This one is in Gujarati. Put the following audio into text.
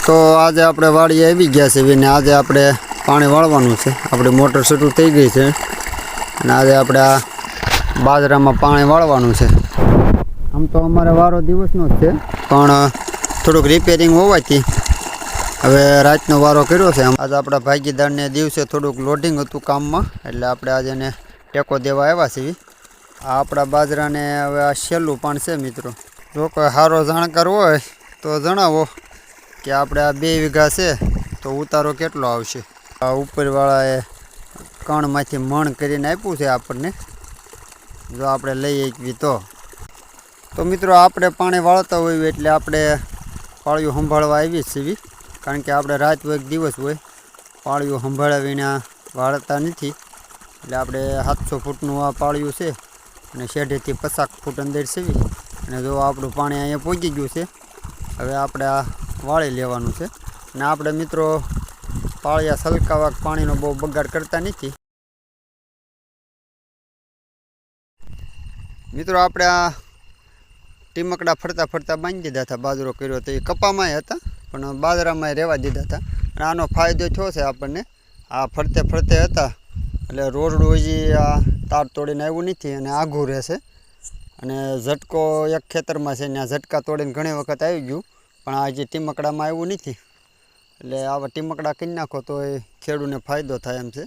તો આજે આપણે વાડીએ આવી ગયા છે ને આજે આપણે પાણી વાળવાનું છે। આપણી મોટર શરૂ થઈ ગઈ છે અને આજે આપણે આ બાજરામાં પાણી વાળવાનું છે। આમ તો અમારે વારો દિવસનો જ છે પણ થોડુંક રિપેરિંગ હોવાથી હવે રાતનો વારો કર્યો છે। આજે આપણા ભાગીદારને દિવસે થોડુંક લોડિંગ હતું કામમાં એટલે આપણે આજે એને ટેકો દેવા આવ્યા છીએ। આ આપણા બાજરાને હવે આ છેલ્લું પણ છે મિત્રો। જો કોઈ સારો જાણકાર હોય તો જણાવો કે આપણે આ 2 વીઘા છે તો ઉતારો કેટલો આવશે। આ ઉપરવાળાએ કણમાંથી મણ કરીને આપ્યું છે આપણને, જો આપણે લઈ શકીએ તો મિત્રો આપણે પાણી વાળતા હોઈએ એટલે આપણે પાળીઓ સંભાળવા આવી જ છીએ, કારણ કે આપણે રાત હોય દિવસ હોય પાળીઓ સંભાળ્યા વિના વાળતા નથી। એટલે આપણે 700 ફૂટનું આ પાળિયું છે અને શેઢેથી 50 ફૂટ અંદર છે અને જો આપણું પાણી અહીંયા પહોંચી ગયું છે। હવે આપણે આ વાળી લેવાનું છે અને આપણે મિત્રો પાળિયા સલકાવા પાણીનો બહુ બગાડ કરતા નથી। મિત્રો આપણે આ ટીમકડા ફરતા ફરતા બાંધી દીધા હતા। બાજરો કર્યો તો એ કપામાં હતા પણ બાજરામાં રહેવા દીધા હતા અને આનો ફાયદો થયો છે આપણને। આ ફરતે ફરતે હતા એટલે રોડડું હજી આ તાર તોડીને આવ્યું નથી અને આઘું રહેશે અને ઝટકો એક ખેતરમાં છે ત્યાં ઝટકા તોડીને ઘણી વખત આવી ગયું પણ આ જે ટીમકડામાં આવ્યું નથી। એટલે આવા ટીમકડા કરી નાખો તો એ ખેડૂતને ફાયદો થાય એમ છે।